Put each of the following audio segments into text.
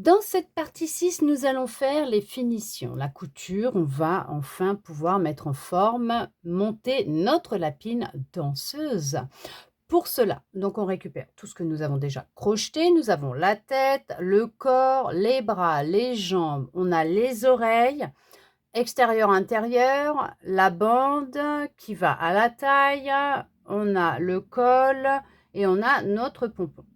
Dans cette partie 6, nous allons faire les finitions. La couture, on va enfin pouvoir mettre en forme, monter notre lapine danseuse. Pour cela, donc on récupère tout ce que nous avons déjà crocheté. Nous avons la tête, le corps, les bras, les jambes, on a les oreilles, extérieur, intérieur, la bande qui va à la taille, on a le col et on a notre pompon.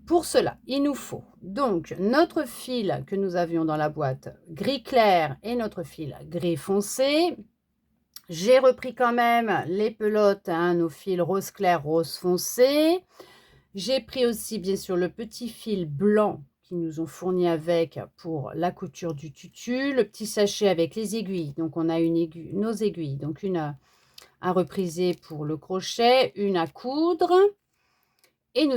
Pour cela, il nous faut donc notre fil que nous avions dans la boîte gris clair et notre fil gris foncé. J'ai repris quand même les pelotes, hein, nos fils rose clair, rose foncé. J'ai pris aussi bien sûr le petit fil blanc qu'ils nous ont fourni avec pour la couture du tutu, le petit sachet avec les aiguilles. Donc on a nos aiguilles, donc une à repriser pour le crochet, une à coudre. Et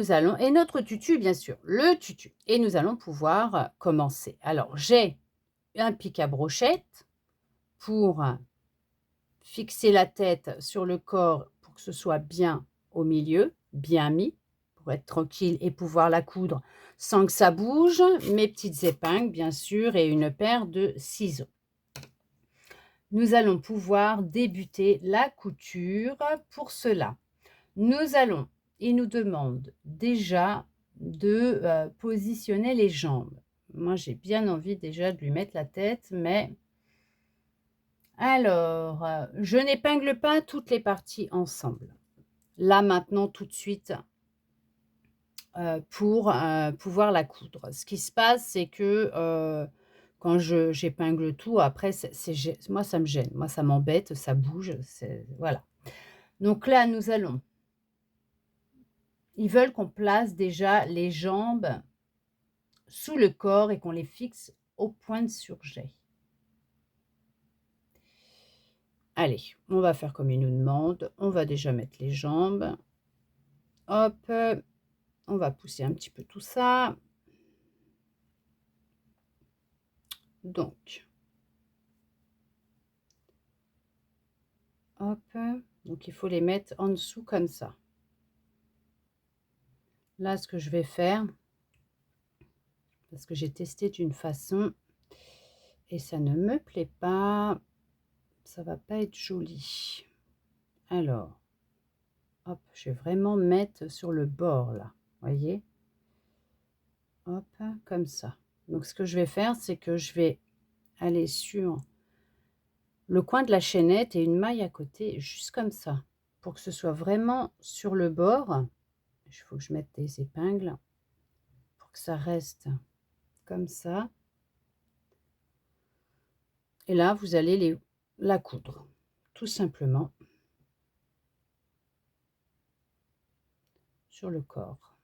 notre tutu, bien sûr, le tutu. Et nous allons pouvoir commencer. Alors, j'ai un pic à brochette pour fixer la tête sur le corps pour que ce soit bien au milieu, bien mis, pour être tranquille et pouvoir la coudre sans que ça bouge. Mes petites épingles, bien sûr, et une paire de ciseaux. Nous allons pouvoir débuter la couture. Pour cela, il nous demande déjà de positionner les jambes. Moi, j'ai bien envie déjà de lui mettre la tête, mais alors, je n'épingle pas toutes les parties ensemble. Là, maintenant, tout de suite, pour pouvoir la coudre. Ce qui se passe, c'est que quand j'épingle tout, après, moi, ça me gêne. Moi, ça m'embête, ça bouge. Voilà. Donc là, ils veulent qu'on place déjà les jambes sous le corps et qu'on les fixe au point de surjet. Allez, on va faire comme il nous demande. On va déjà mettre les jambes. Hop, on va pousser un petit peu tout ça. Donc, hop, donc il faut les mettre en dessous comme ça. Là, ce que je vais faire, parce que j'ai testé d'une façon et ça ne me plaît pas, ça va pas être joli. Alors, hop, je vais vraiment mettre sur le bord là, voyez? Hop, comme ça. Donc ce que je vais faire, c'est que je vais aller sur le coin de la chaînette et une maille à côté, juste comme ça, pour que ce soit vraiment sur le bord. Il faut que je mette des épingles pour que ça reste comme ça. Et là, vous allez la coudre, tout simplement, sur le corps.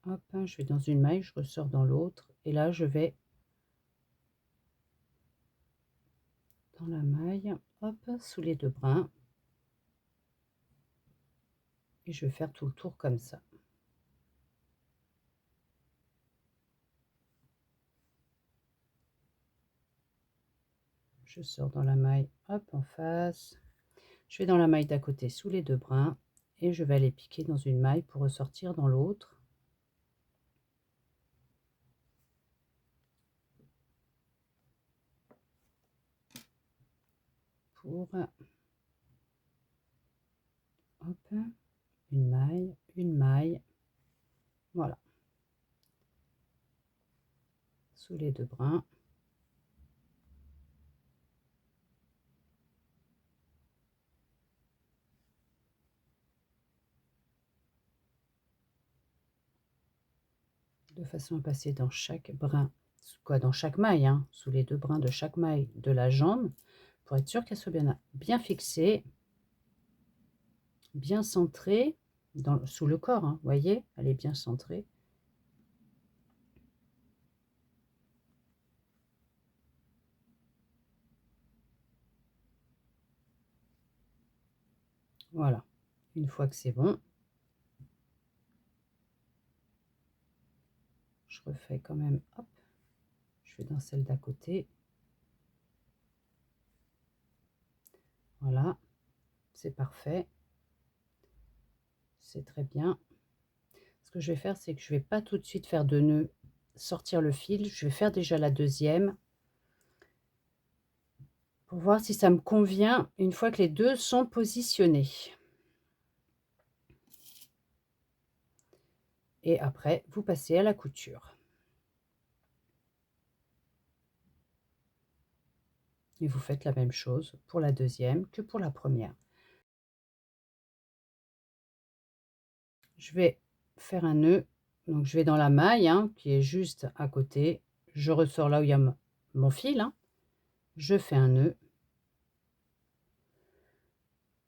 Hop, je vais dans une maille, je ressors dans l'autre, et là, je vais dans la maille, hop, sous les deux brins, et je vais faire tout le tour comme ça. Je sors dans la maille, hop, en face, je vais dans la maille d'à côté sous les deux brins, et je vais aller piquer dans une maille pour ressortir dans l'autre. Pour hop, une maille, voilà, sous les deux brins. De façon à passer dans chaque brin, dans chaque maille, hein, sous les deux brins de chaque maille de la jambe, pour être sûr qu'elle soit bien fixée, bien centrée, sous le corps, hein, voyez, elle est bien centrée. Voilà, une fois que c'est bon, je refais quand même, hop, je vais dans celle d'à côté. Voilà, c'est parfait. c'est très bien. Ce que je vais faire, c'est que je vais pas tout de suite faire de nœud, sortir le fil. Je vais faire déjà la deuxième pour voir si ça me convient une fois que les 2 sont positionnés. Et après, vous passez à la couture. Et vous faites la même chose pour la deuxième que pour la première. Je vais faire un nœud, donc je vais dans la maille hein, qui est juste à côté. Je ressors là où il y a mon fil. Hein. Je fais un nœud.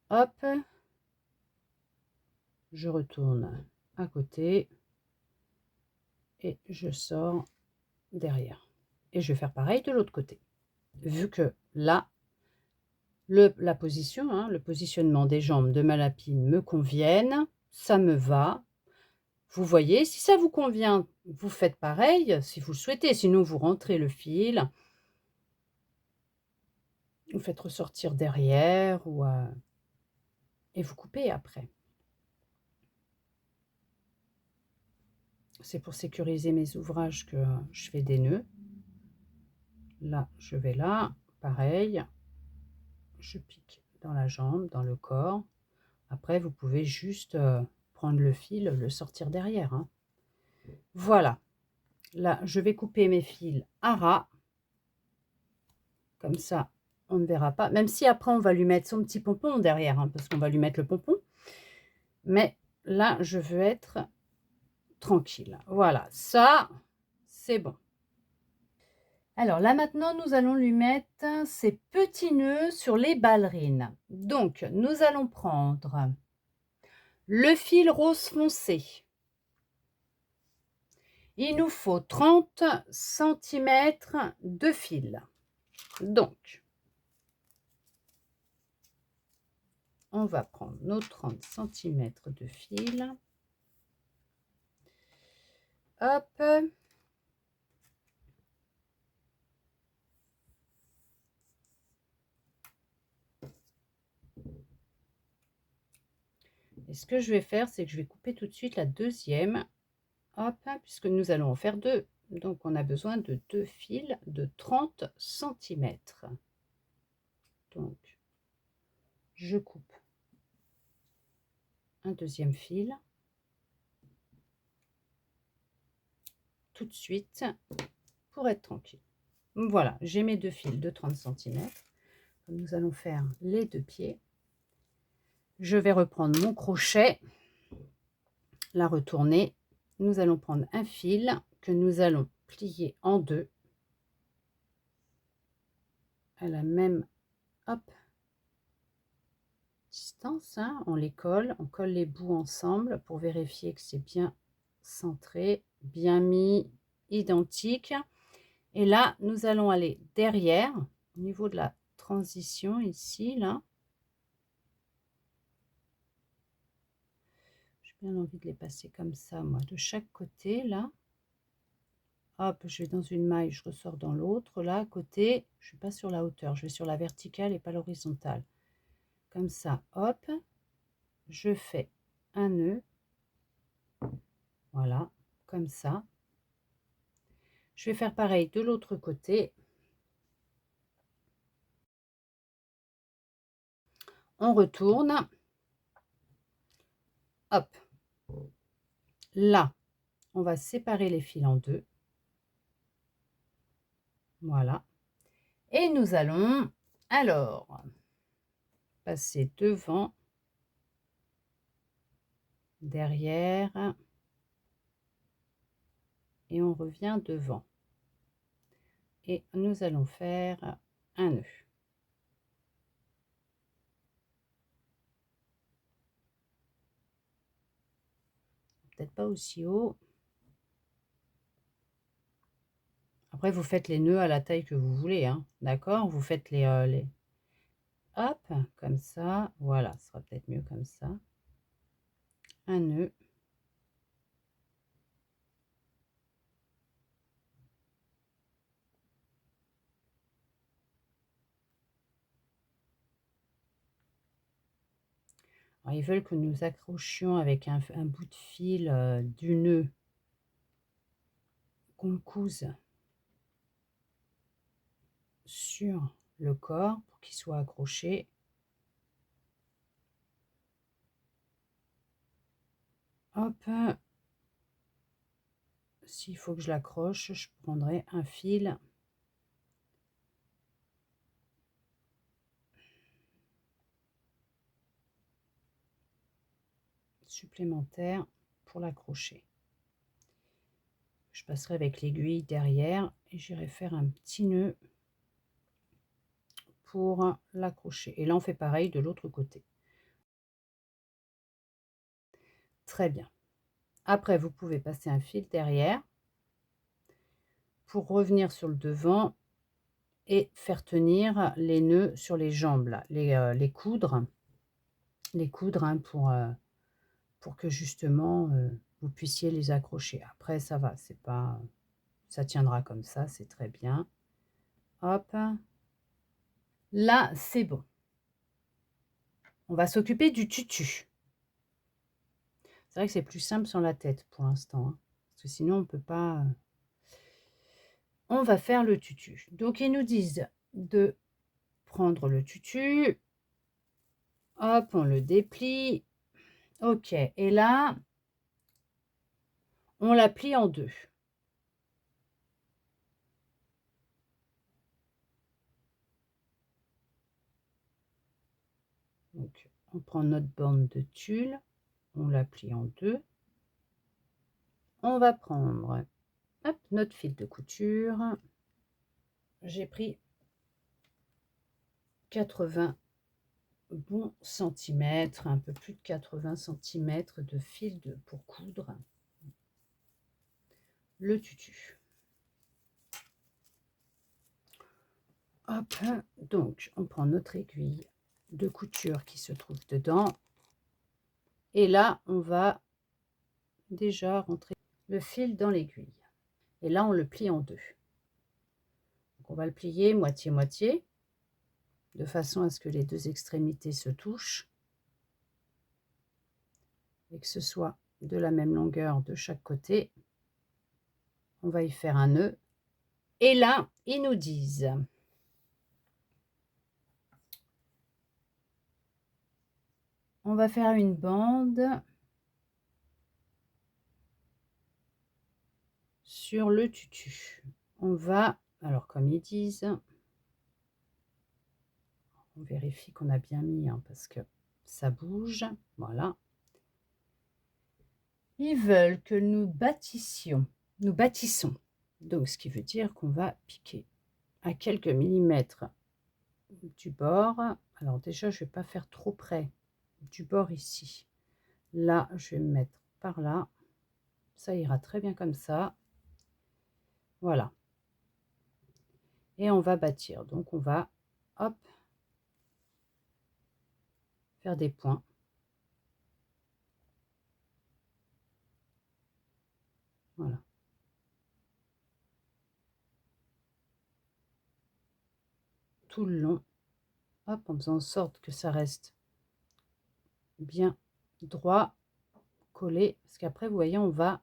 Hop. Je retourne à côté. Et je sors derrière. Et je vais faire pareil de l'autre côté. Vu que là, la position, hein, le positionnement des jambes de ma lapine me conviennent, ça me va. Vous voyez, si ça vous convient, vous faites pareil, si vous le souhaitez. Sinon, vous rentrez le fil, vous faites ressortir derrière et vous coupez après. C'est pour sécuriser mes ouvrages que je fais des nœuds. Là, je vais là, pareil. Je pique dans la jambe, dans le corps. Après, vous pouvez juste prendre le fil, le sortir derrière. Hein. Voilà. Là, je vais couper mes fils à ras. Comme ça, on ne verra pas. Même si après, on va lui mettre son petit pompon derrière, hein, parce qu'on va lui mettre le pompon. Mais là, je veux être tranquille. Voilà, ça, c'est bon. Alors là, maintenant, nous allons lui mettre ces petits nœuds sur les ballerines. Donc, nous allons prendre le fil rose foncé. Il nous faut 30 cm de fil. Donc, on va prendre nos 30 cm de fil. Hop. Et ce que je vais faire, c'est que je vais couper tout de suite la deuxième. Hop, puisque nous allons en faire 2. Donc, on a besoin de 2 fils de 30 cm. Donc, je coupe un deuxième fil. Tout de suite, pour être tranquille. Voilà, j'ai mes 2 fils de 30 cm. Nous allons faire les 2 pieds. Je vais reprendre mon crochet, la retourner. Nous allons prendre un fil que nous allons plier en 2 à la même distance. Hein. On les colle, on colle les bouts ensemble pour vérifier que c'est bien centré, bien mis, identique. Et là, nous allons aller derrière, au niveau de la transition ici, là. J'ai bien envie de les passer comme ça, moi, de chaque côté, là. Hop, je vais dans une maille, je ressors dans l'autre. Là, à côté, je ne suis pas sur la hauteur, je vais sur la verticale et pas l'horizontale. Comme ça, hop, je fais un nœud. Voilà, comme ça. Je vais faire pareil de l'autre côté. On retourne. Hop. Là, on va séparer les fils en 2. Voilà. Et nous allons alors passer devant, derrière, et on revient devant. Et nous allons faire un nœud. Peut-être pas aussi haut. Après, vous faites les nœuds à la taille que vous voulez, hein, d'accord? Vous faites les... Hop, comme ça. Voilà, ce sera peut-être mieux comme ça. Un nœud. Alors, ils veulent que nous accrochions avec un bout de fil, du nœud qu'on couse sur le corps pour qu'il soit accroché. Hop, s'il faut que je l'accroche, je prendrai un fil supplémentaire pour l'accrocher. Je passerai avec l'aiguille derrière et j'irai faire un petit nœud pour l'accrocher. Et là, on fait pareil de l'autre côté. Très bien. Après, vous pouvez passer un fil derrière pour revenir sur le devant et faire tenir les nœuds sur les jambes, là, les coudre, hein, pour que justement vous puissiez les accrocher. Après, ça va, c'est pas, ça tiendra comme ça, c'est très bien. Hop, là, c'est bon. On va s'occuper du tutu. C'est vrai que c'est plus simple sur la tête pour l'instant, hein, parce que sinon on peut pas. On va faire le tutu. Donc ils nous disent de prendre le tutu. Hop, on le déplie. OK, et là, on la plie en deux. Donc on prend notre bande de tulle, on la plie en deux. On va prendre, hop, notre fil de couture. J'ai pris 80 bons centimètres, un peu plus de 80 centimètres de fil pour coudre le tutu. Hop, donc on prend notre aiguille de couture qui se trouve dedans. Et là, on va déjà rentrer le fil dans l'aiguille. Et là, on le plie en deux. Donc on va le plier moitié-moitié, de façon à ce que les deux extrémités se touchent et que ce soit de la même longueur de chaque côté. On va y faire un nœud. Et là, ils nous disent on va faire une bande sur le tutu. On va, alors comme ils disent, on vérifie qu'on a bien mis, hein, parce que ça bouge. Voilà. Ils veulent que nous bâtissons. Donc, ce qui veut dire qu'on va piquer à quelques millimètres du bord. Alors déjà, je ne vais pas faire trop près du bord ici. Là, je vais me mettre par là. Ça ira très bien comme ça. Voilà. Et on va bâtir. Donc, on va, hop, faire des points. Voilà. Tout le long. Hop, en faisant en sorte que ça reste bien droit, collé. Parce qu'après, vous voyez, on va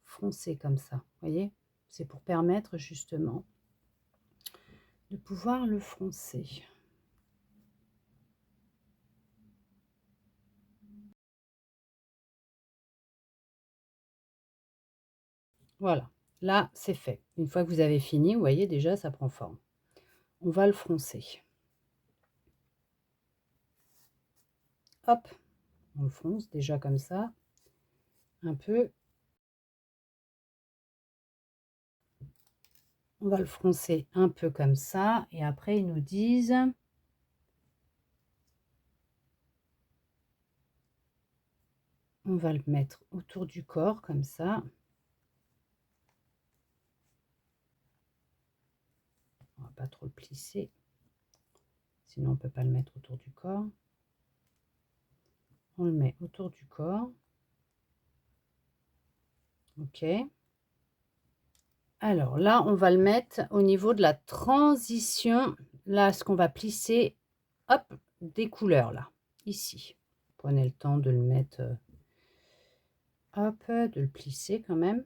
froncer comme ça. Vous voyez, c'est pour permettre justement de pouvoir le froncer. Voilà, là c'est fait. Une fois que vous avez fini, vous voyez déjà ça prend forme. On va le froncer. Hop, on le fronce déjà comme ça, un peu. On va le froncer un peu comme ça et après ils nous disent on va le mettre autour du corps comme ça. On va pas trop le plisser, sinon on peut pas le mettre autour du corps. On le met autour du corps. OK. Alors là, on va le mettre au niveau de la transition là, ce qu'on va plisser, hop, des couleurs là, ici. Prenez le temps de le mettre, hop, de le plisser quand même.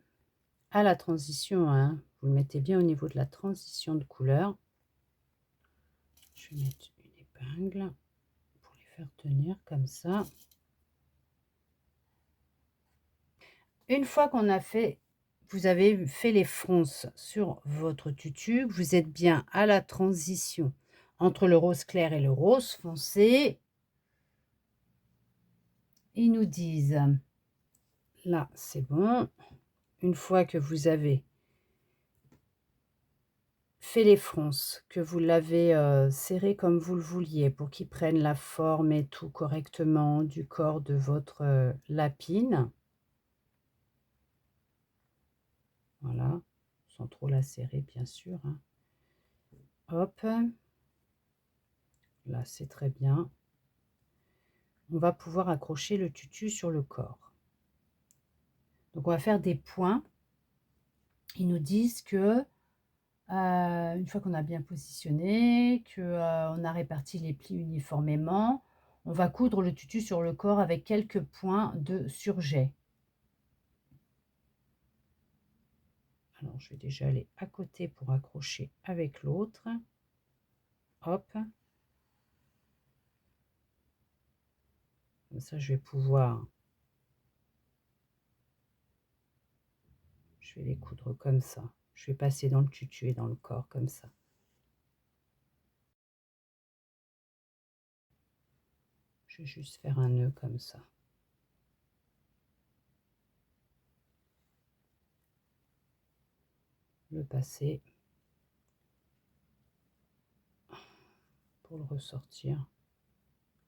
À la transition, hein, vous le mettez bien au niveau de la transition de couleur. Je vais mettre une épingle pour les faire tenir comme ça. Une fois qu'on a fait, vous avez fait les fronces sur votre tutu, vous êtes bien à la transition entre le rose clair et le rose foncé. Ils nous disent, là c'est bon. Une fois que vous avez fait les fronces, que vous l'avez serré comme vous le vouliez pour qu'il prenne la forme et tout correctement du corps de votre lapine. Voilà, sans trop la serrer bien sûr, hein. Hop, là c'est très bien. On va pouvoir accrocher le tutu sur le corps. Donc on va faire des points. Ils nous disent que une fois qu'on a bien positionné, que on a réparti les plis uniformément, on va coudre le tutu sur le corps avec quelques points de surjet. Alors je vais déjà aller à côté pour accrocher avec l'autre. Hop. Comme ça je vais pouvoir, je vais les coudre comme ça. Je vais passer dans le tutu et dans le corps comme ça. Je vais juste faire un nœud comme ça. Le passer pour le ressortir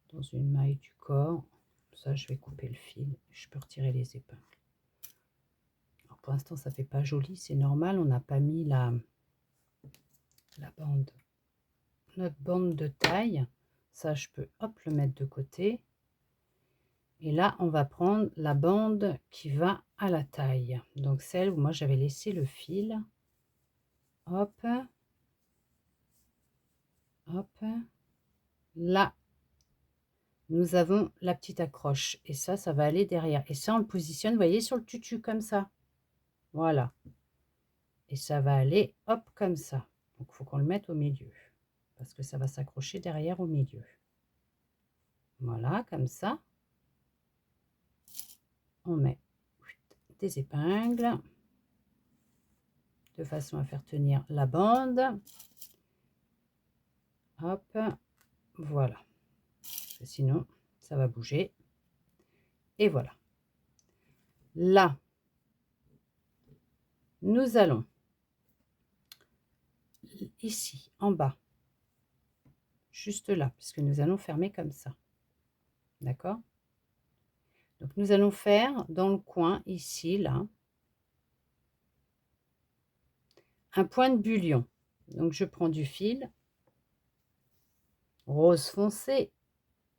dans une maille du corps. Ça, je vais couper le fil. Je peux retirer les épingles. Alors, pour l'instant, ça fait pas joli, c'est normal. On n'a pas mis la bande, notre bande de taille. Ça, je peux hop le mettre de côté. Et là, on va prendre la bande qui va à la taille. Donc celle où moi j'avais laissé le fil. Hop. Hop. Là, nous avons la petite accroche. Et ça va aller derrière. Et ça, on le positionne, vous voyez, sur le tutu comme ça. Voilà. Et ça va aller, hop, comme ça. Donc, il faut qu'on le mette au milieu. Parce que ça va s'accrocher derrière au milieu. Voilà, comme ça. On met des épingles. De façon à faire tenir la bande. Hop, voilà. Parce que sinon, ça va bouger. Et voilà. Là, nous allons ici, en bas, juste là, puisque nous allons fermer comme ça. D'accord? Donc, nous allons faire dans le coin, ici, là, un point de bullion. Donc, je prends du fil rose foncé,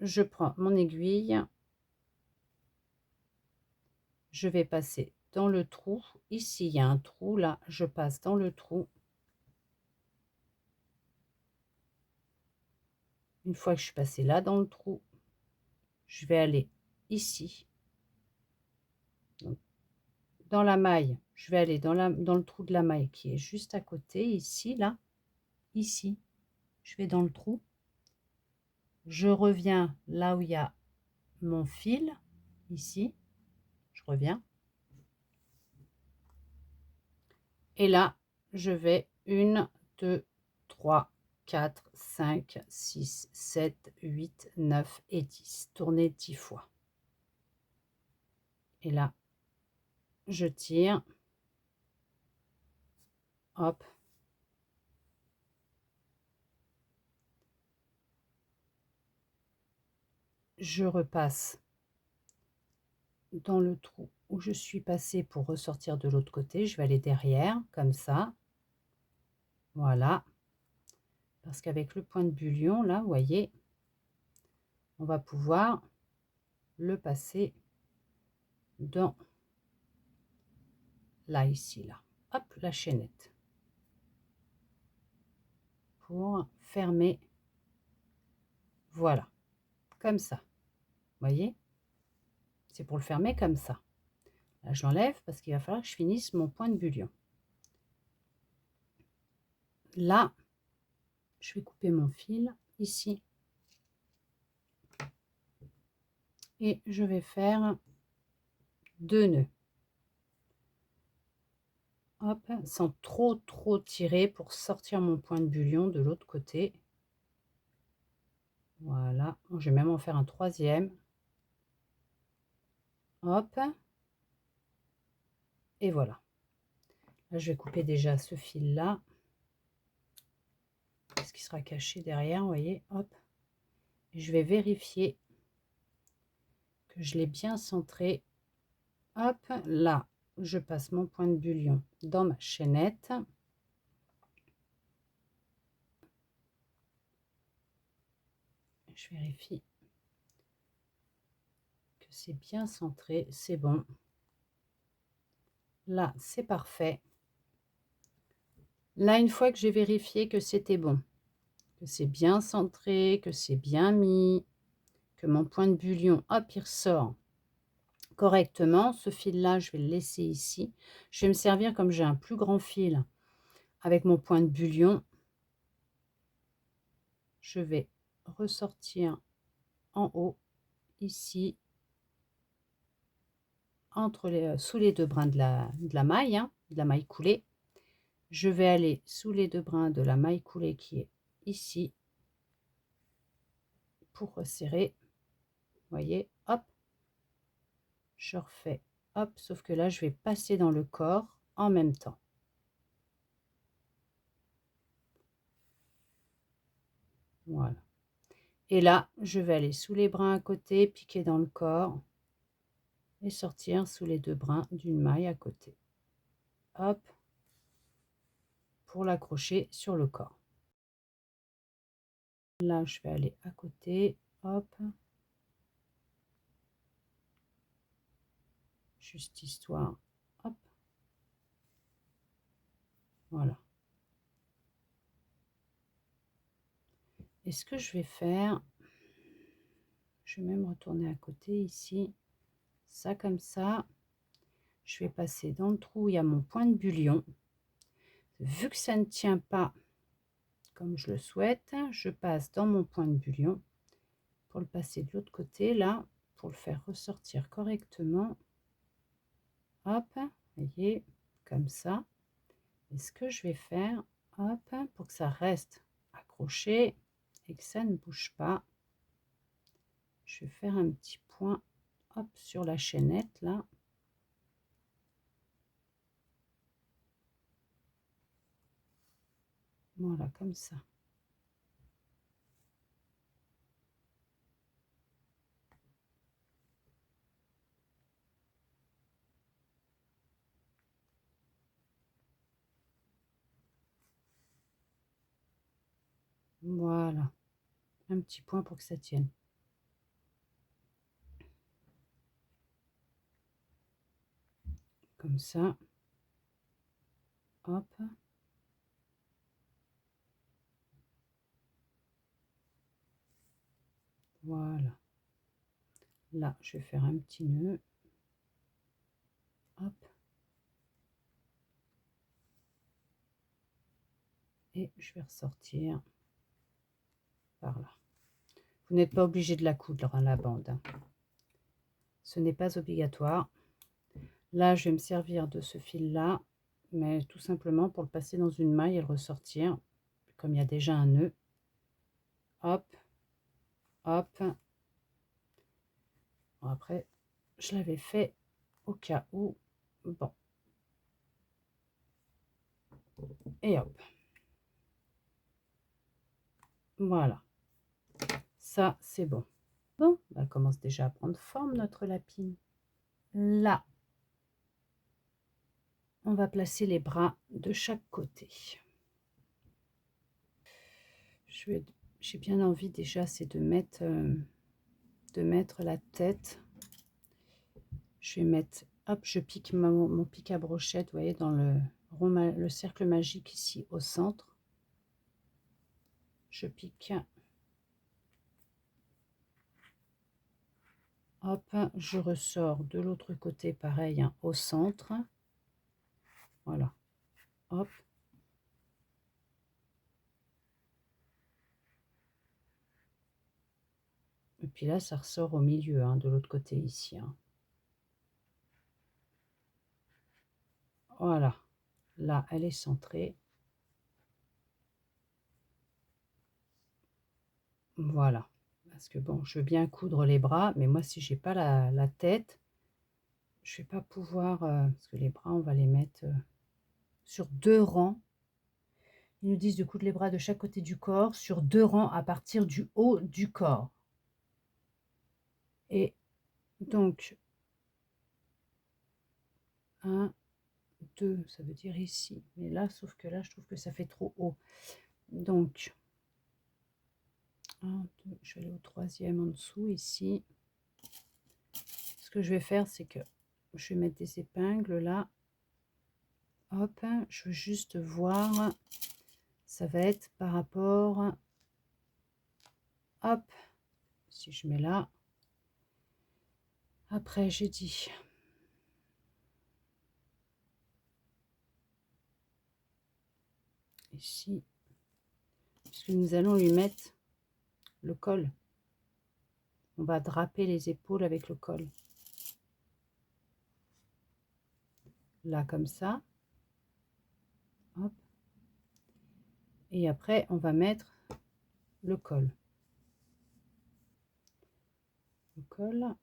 je prends mon aiguille, je vais passer dans le trou. Ici, il y a un trou, là, je passe dans le trou. Une fois que je suis passée là dans le trou, je vais aller ici. Donc, dans la maille, je vais aller dans le trou de la maille qui est juste à côté, ici, là, ici. Je vais dans le trou. Je reviens là où il y a mon fil, ici. Je reviens. Et là, je vais 1, 2, 3, 4, 5, 6, 7, 8, 9 et 10. Tourner 10 fois. Et là, je tire. Hop. Je repasse dans le trou où je suis passée pour ressortir de l'autre côté. Je vais aller derrière, comme ça. Voilà. Parce qu'avec le point de bullion, là, vous voyez, on va pouvoir le passer dans là, ici, là. Hop, la chaînette. pour fermer. Voilà, comme ça. Vous voyez? C'est pour le fermer comme ça. Là, je l'enlève parce qu'il va falloir que je finisse mon point de bullion. Là, je vais couper mon fil ici. Et je vais faire 2 nœuds. Hop, sans trop tirer pour sortir mon point de bullion de l'autre côté. Voilà, je vais même en faire un troisième. Hop. Et voilà. Là, je vais couper déjà ce fil là. Ce qui sera caché derrière, vous voyez, hop. Et je vais vérifier que je l'ai bien centré. Hop, là, je passe mon point de bullion dans ma chaînette. Je vérifie que c'est bien centré, c'est bon. Là, c'est parfait. Là, une fois que j'ai vérifié que c'était bon, que c'est bien centré, que c'est bien mis, que mon point de bullion, hop, il ressort correctement. Ce fil-là, je vais le laisser ici. Je vais me servir, comme j'ai un plus grand fil, avec mon point de bullion. Je vais ressortir en haut, ici, entre les, sous les 2 brins de la maille, hein, de la maille coulée. Je vais aller sous les 2 brins de la maille coulée qui est ici, pour resserrer. Vous voyez, hop, je refais, hop, sauf que là, je vais passer dans le corps en même temps. Voilà. Et là, je vais aller sous les brins à côté, piquer dans le corps et sortir sous les 2 brins d'une maille à côté. Hop, pour l'accrocher sur le corps. Là, je vais aller à côté, hop. Juste histoire, hop. Voilà. Et ce que je vais faire, je vais même retourner à côté ici, ça comme ça. Je vais passer dans le trou où il y a mon point de bullion. Vu que ça ne tient pas comme je le souhaite, je passe dans mon point de bullion pour le passer de l'autre côté là, pour le faire ressortir correctement. Hop, vous voyez, comme ça. Et ce que je vais faire, hop, pour que ça reste accroché et que ça ne bouge pas, je vais faire un petit point, hop, sur la chaînette là. Voilà, comme ça. Voilà, un petit point pour que ça tienne. Comme ça. Hop. Voilà. Là, je vais faire un petit nœud. Hop. Et je vais ressortir par là. Vous n'êtes pas obligé de la coudre, hein, la bande, hein. Ce n'est pas obligatoire. Là, je vais me servir de ce fil-là, mais tout simplement pour le passer dans une maille et le ressortir, comme il y a déjà un nœud. Hop, hop. Bon, après, je l'avais fait au cas où. Bon. Et hop. Voilà. Ça, c'est bon. Bon, elle commence déjà à prendre forme, notre lapine. Là, on va placer les bras de chaque côté. J'ai bien envie déjà, c'est de mettre la tête. Je vais mettre, hop, je pique mon pic à brochette, vous voyez, dans le cercle magique ici au centre. je pique. Hop, je ressors de l'autre côté, pareil, hein, au centre. Voilà, hop. Et puis là, ça ressort au milieu, hein, de l'autre côté ici, hein. Voilà, là, elle est centrée. Voilà, parce que bon, je veux bien coudre les bras, mais moi, si j'ai pas la tête, je vais pas pouvoir, parce que les bras, on va les mettre sur 2 rangs. Ils nous disent de coudre les bras de chaque côté du corps sur 2 rangs à partir du haut du corps. Et donc 1, 2, ça veut dire ici. Mais là, sauf que là, je trouve que ça fait trop haut. Donc 1, 2, je vais aller au 3e en dessous ici. Ce que je vais faire, c'est que je vais mettre des épingles là. Hop, je veux juste voir, ça va être par rapport, hop, si je mets là, après j'ai dit ici, puisque nous allons lui mettre le col, on va draper les épaules avec le col, là comme ça, hop, et après on va mettre le col. Le col.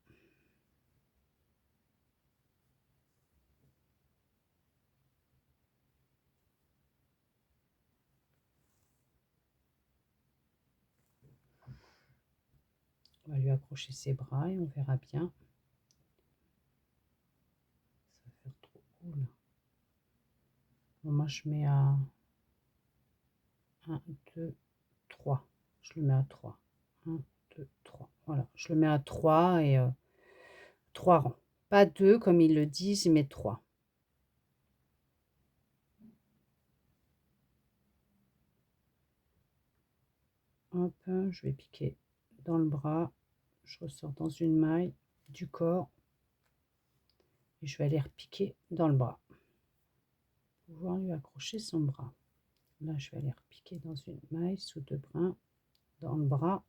On va lui accrocher ses bras et on verra bien. Ça va faire trop haut là. Bon, moi je mets à 1, 2, 3. Je le mets à 3. 1, 2, 3. Voilà, je le mets à 3 et 3 rangs. Pas 2 comme ils le disent, mais 3. Hop, je vais piquer dans le bras. Je ressors dans une maille du corps. Et je vais aller repiquer dans le bras. Pour pouvoir lui accrocher son bras. Là, je vais aller repiquer dans une maille sous 2 brins dans le bras.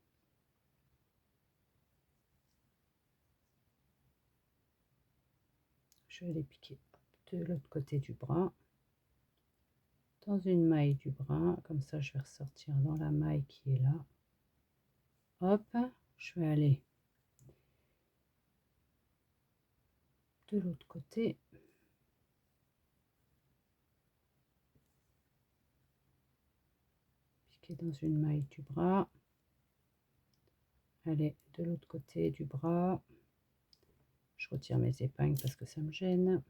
Je vais aller piquer de l'autre côté du bras. Dans une maille du bras, comme ça je vais ressortir dans la maille qui est là. Hop, je vais aller de l'autre côté. Piquer dans une maille du bras. Aller de l'autre côté du bras. Je retire mes épingles parce que ça me gêne.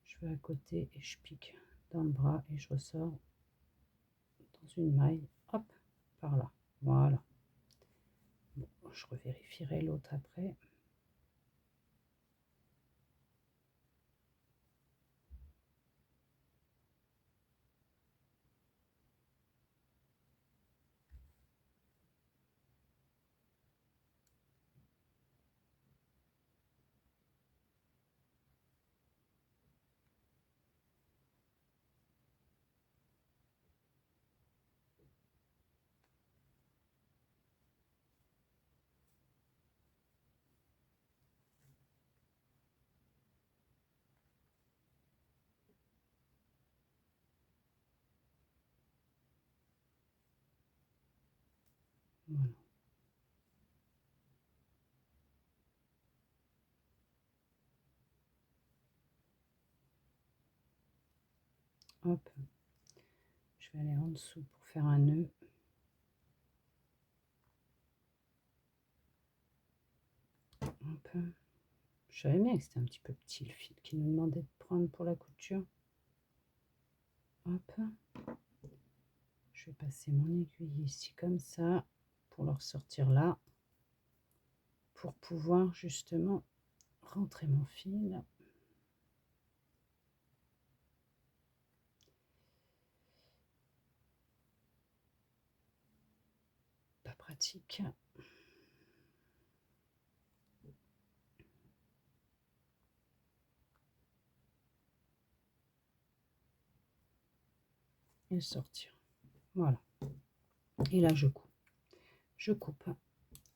Je vais à côté et je pique dans le bras et je ressors dans une maille, hop, par là. Voilà. Bon, je revérifierai l'autre après. Voilà. Hop, je vais aller en dessous pour faire un nœud. Hop. Je savais bien que c'était un petit peu petit le fil qui nous demandait de prendre pour la couture. Hop. Je vais passer mon aiguille ici comme ça pour le ressortir là. Pour pouvoir justement rentrer mon fil. pratique. Et sortir. Voilà. Et là, je coupe. Je coupe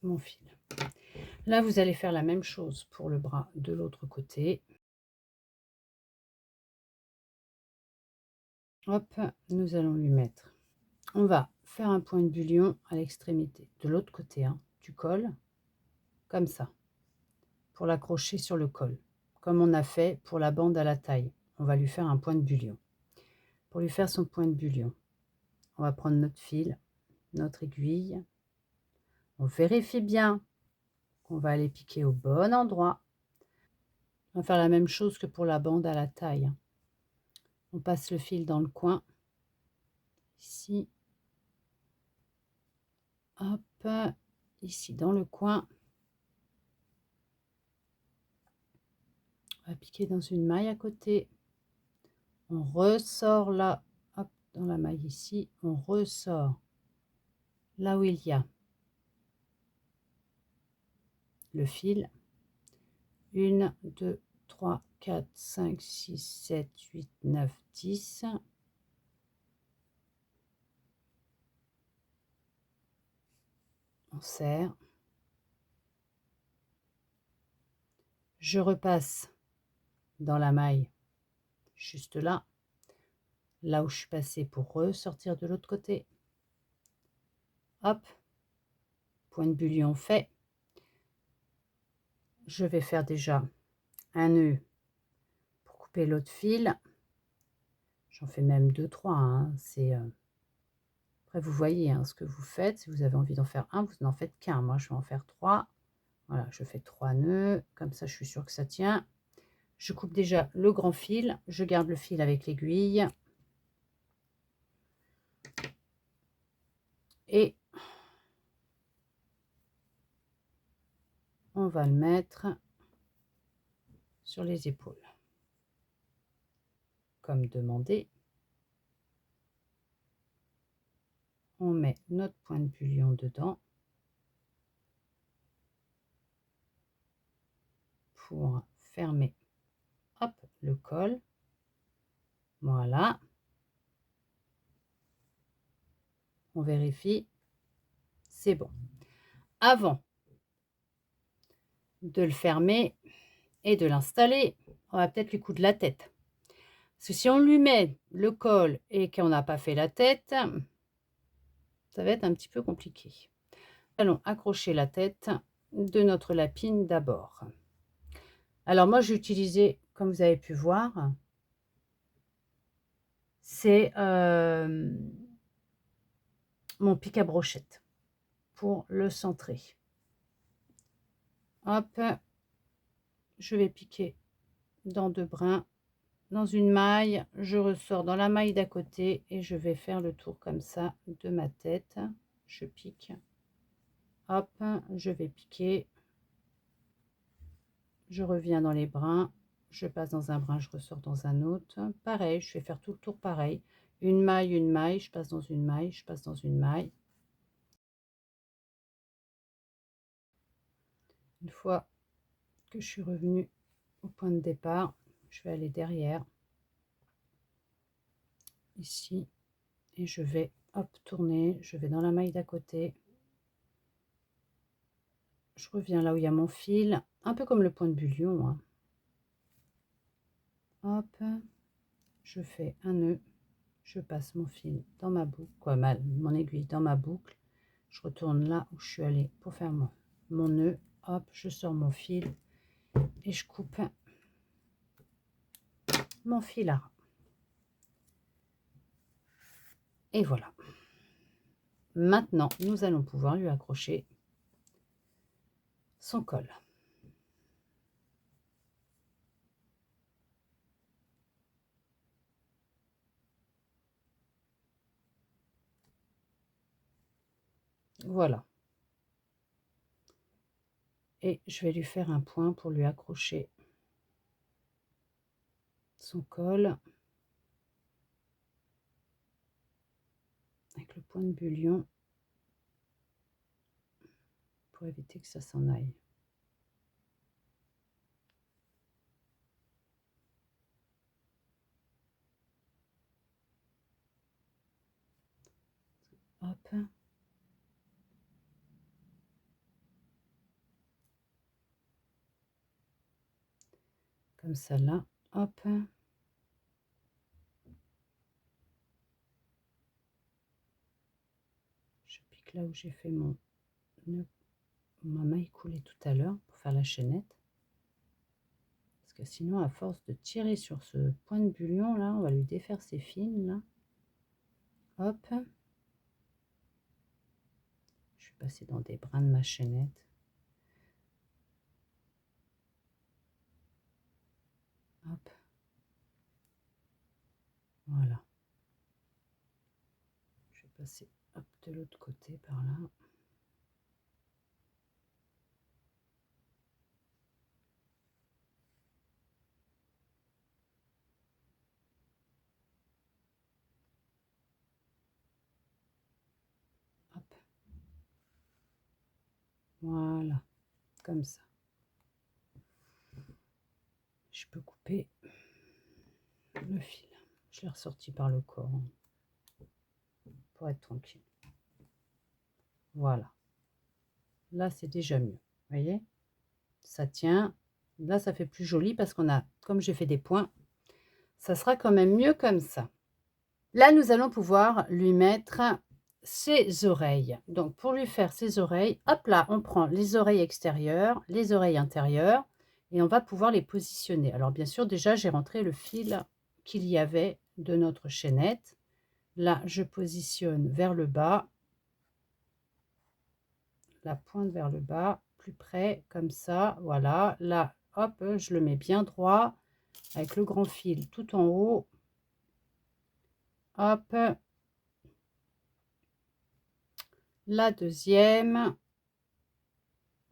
mon fil. Là, vous allez faire la même chose pour le bras de l'autre côté. Hop, nous allons lui mettre. On va faire un point de bullion à l'extrémité. De l'autre côté, hein, tu colles comme ça pour l'accrocher sur le col. Comme on a fait pour la bande à la taille. On va lui faire un point de bullion. Pour lui faire son point de bullion, on va prendre notre fil, notre aiguille. On vérifie bien qu'on va aller piquer au bon endroit. On va faire la même chose que pour la bande à la taille. On passe le fil dans le coin. Ici. Hop. Ici dans le coin. On va piquer dans une maille à côté. On ressort là. Hop, dans la maille ici. On ressort là où il y a le fil. 1, 2, 3, 4, 5, 6, 7, 8, 9, 10. On serre. Je repasse dans la maille juste là, là où je suis passée pour ressortir de l'autre côté. Hop, point de bullion fait. Je vais faire déjà un nœud pour couper l'autre fil. J'en fais même 2, 3. Hein. C'est après vous voyez hein, ce que vous faites. Si vous avez envie d'en faire un, vous n'en faites qu'un. Moi, je vais en faire 3. Voilà, je fais 3 nœuds. Comme ça, je suis sûre que ça tient. Je coupe déjà le grand fil. Je garde le fil avec l'aiguille. Et on va le mettre sur les épaules. Comme demandé. On met notre point de bullion dedans pour fermer hop, le col. Voilà. On vérifie. C'est bon. Avant de le fermer et de l'installer, on va peut-être lui coudre la tête. Parce que si on lui met le col et qu'on n'a pas fait la tête, ça va être un petit peu compliqué. Allons accrocher la tête de notre lapine d'abord. Alors moi, j'ai utilisé, comme vous avez pu voir, c'est mon pic à brochette pour le centrer. Hop, je vais piquer dans 2 brins, dans une maille, je ressors dans la maille d'à côté et je vais faire le tour comme ça de ma tête. Je pique. Hop, je vais piquer. Je reviens dans les brins, je passe dans un brin, je ressors dans un autre. Pareil, je vais faire tout le tour pareil. Une maille, je passe dans une maille, je passe dans une maille. Une fois que je suis revenue au point de départ, je vais aller derrière, ici, et je vais, hop, tourner, je vais dans la maille d'à côté. Je reviens là où il y a mon fil, un peu comme le point de bullion. Hein. Hop, je fais un nœud, je passe mon fil dans ma boucle, mon aiguille dans ma boucle. Je retourne là où je suis allée pour faire mon nœud. Hop, je sors mon fil et je coupe mon fil à ras. Et voilà. Maintenant, nous allons pouvoir lui accrocher son col. Voilà. Et je vais lui faire un point pour lui accrocher son col avec le point de bullion. pour éviter que ça s'en aille. Hop. Comme ça là, hop. Je pique là où j'ai fait mon nœud, ma maille coulée tout à l'heure pour faire la chaînette. Parce que sinon, à force de tirer sur ce point de bullion là, on va lui défaire ses fils là. Hop. Je suis passée dans des brins de ma chaînette. Hop. Voilà. Je vais passer hop, de l'autre côté par là. Hop. Voilà. Comme ça. Je peux couper le fil. Je l'ai ressorti par le corps pour être tranquille. Voilà. Là, c'est déjà mieux. Vous voyez? Ça tient. Là, ça fait plus joli parce qu'on a, comme j'ai fait des points, ça sera quand même mieux comme ça. Là, nous allons pouvoir lui mettre ses oreilles. Donc, pour lui faire ses oreilles, hop là, on prend les oreilles extérieures, les oreilles intérieures, et on va pouvoir les positionner. Alors, bien sûr, déjà, j'ai rentré le fil qu'il y avait de notre chaînette. Là, je positionne vers le bas, la pointe vers le bas, plus près, comme ça, voilà. Là, hop, je le mets bien droit, avec le grand fil tout en haut. Hop. La deuxième,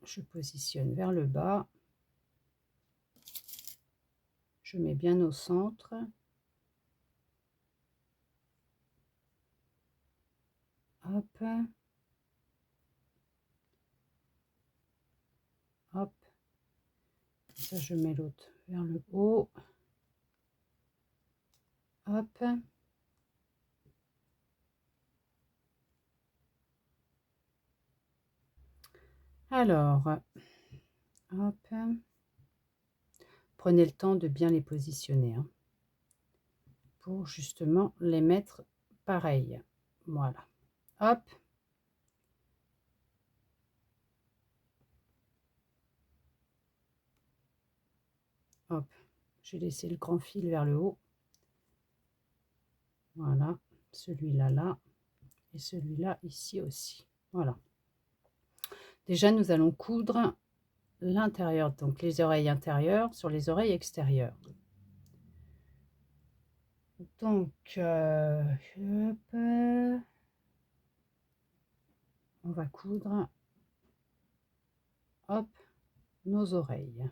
je positionne vers le bas. Je mets bien au centre. Hop. Hop. Ça, je mets l'autre vers le haut. Hop. Alors, hop. Prenez le temps de bien les positionner, hein, pour justement les mettre pareil. Voilà. Hop. Hop. J'ai laissé le grand fil vers le haut. Voilà. Celui-là, là. Et celui-là, ici aussi. Voilà. Déjà, nous allons coudre l'intérieur, donc les oreilles intérieures sur les oreilles extérieures. Donc, hop, on va coudre, hop, nos oreilles.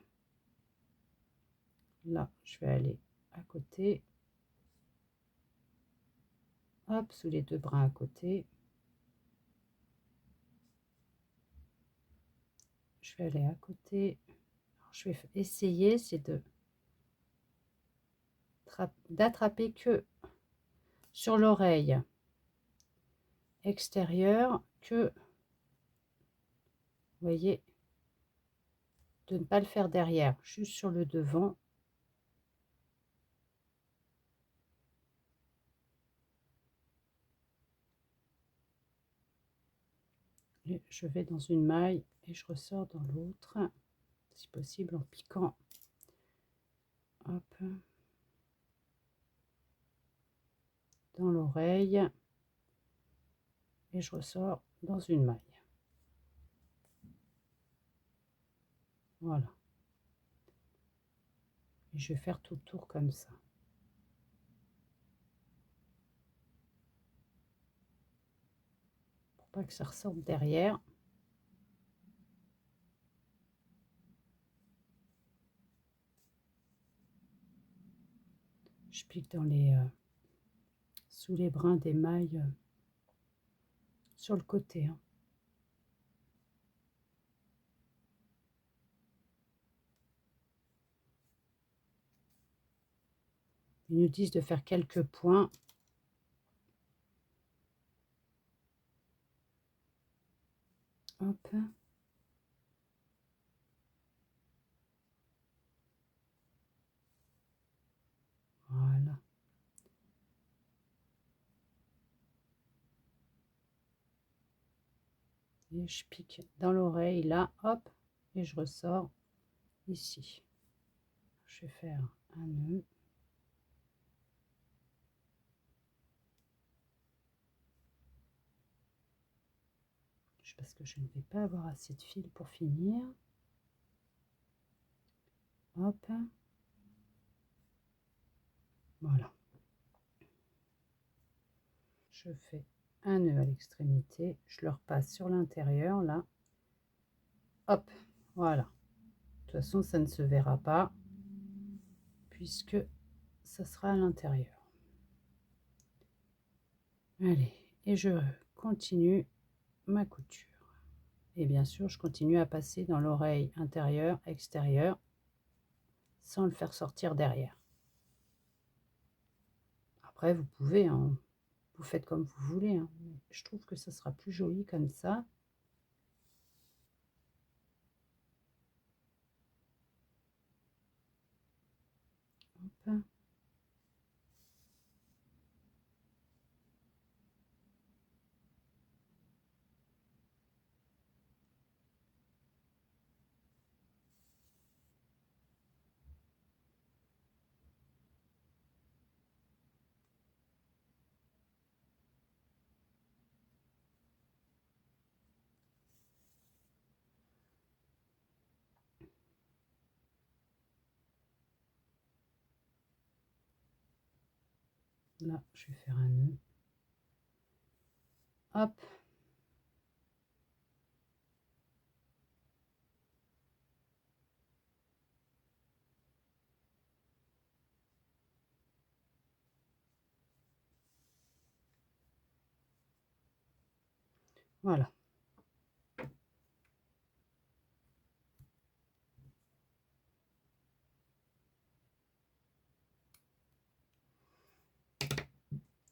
Là, je vais aller à côté, hop, sous les deux brins à côté. Je vais aller à côté. Alors, je vais essayer, c'est d'attraper que sur l'oreille extérieure, que, vous voyez, de ne pas le faire derrière, juste sur le devant. Et je vais dans une maille et je ressors dans l'autre, si possible en piquant. Hop. Dans l'oreille et je ressors dans une maille. Voilà. Et je vais faire tout le tour comme ça. Pour pas que ça ressorte derrière. Je pique dans les sous les brins des mailles sur le côté, hein. Ils nous disent de faire quelques points. Hop. Voilà. Et je pique dans l'oreille là, hop, et je ressors ici. Je vais faire un nœud. Parce que je ne vais pas avoir assez de fil pour finir. Hop. Voilà. Je fais un nœud à l'extrémité, je le repasse sur l'intérieur là. Hop, voilà. De toute façon, ça ne se verra pas puisque ça sera à l'intérieur. Allez, et je continue ma couture. Et bien sûr, je continue à passer dans l'oreille intérieure, extérieure, sans le faire sortir derrière. Après, vous pouvez, hein, vous faites comme vous voulez. Hein. Je trouve que ça sera plus joli comme ça. Hop. Là, je vais faire un nœud. Hop. Voilà.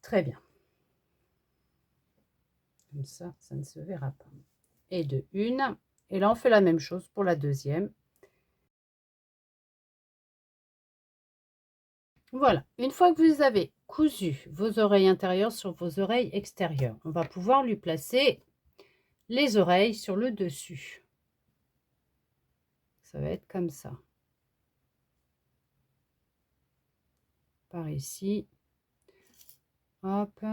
Très bien. Comme ça ne se verra pas. Et de une. Et là, on fait la même chose pour la deuxième. Voilà. Une fois que vous avez cousu vos oreilles intérieures sur vos oreilles extérieures, on va pouvoir lui placer les oreilles sur le dessus. Ça va être comme ça. Par ici. Hop.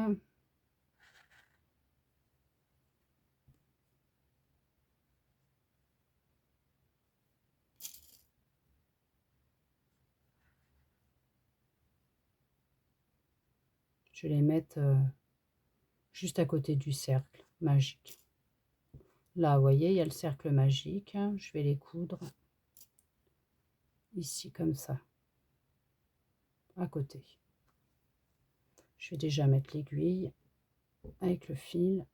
Je vais les mettre juste à côté du cercle magique. Là, vous voyez, il y a le cercle magique. Je vais les coudre ici, comme ça, à côté. Je vais déjà mettre l'aiguille avec le fil.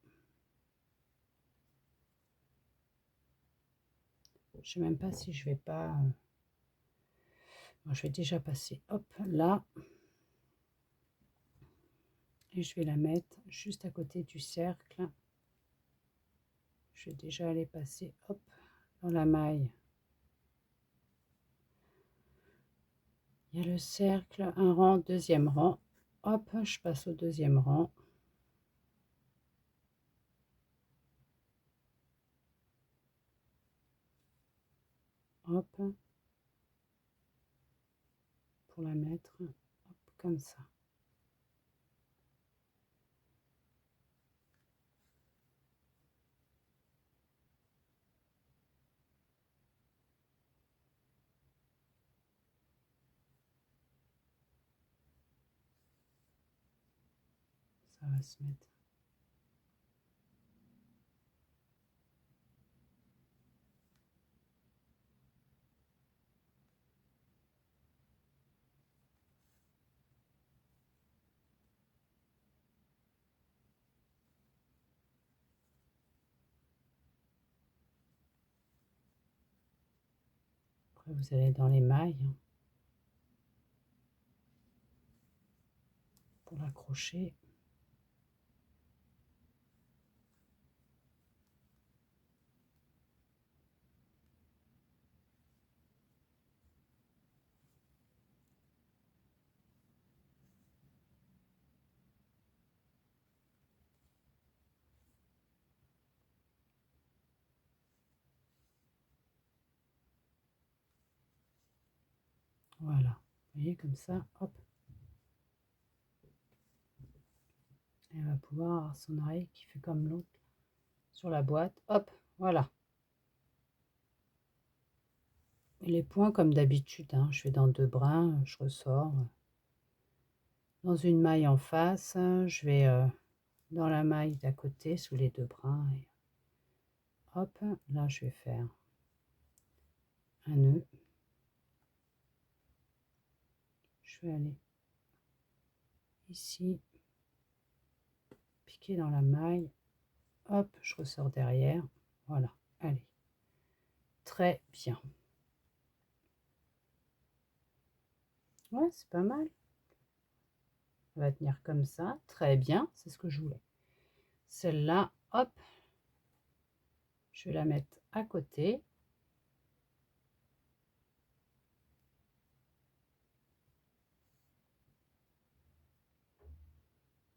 Je ne sais même pas si je vais pas... je vais déjà passer, hop, là. Et je vais la mettre juste à côté du cercle. Je vais déjà aller passer, hop, dans la maille. Il y a le cercle, un rang, deuxième rang. Hop, je passe au deuxième rang. Hop. Pour la mettre, hop, comme ça. Ça va se mettre. Après, vous allez dans les mailles. pour l'accrocher. Voilà, vous voyez comme ça, hop. Elle va pouvoir avoir son oreille qui fait comme l'autre sur la boîte, hop, voilà. Et les points comme d'habitude, hein, je fais dans 2 brins, je ressors. Dans une maille en face, je vais dans la maille d'à côté sous les 2 brins. Et hop, là je vais faire un nœud. Je vais aller ici, piquer dans la maille, hop, je ressors derrière, voilà, allez, très bien. Ouais, c'est pas mal. Ça va tenir comme ça, très bien, c'est ce que je voulais. Celle-là, hop, je vais la mettre à côté.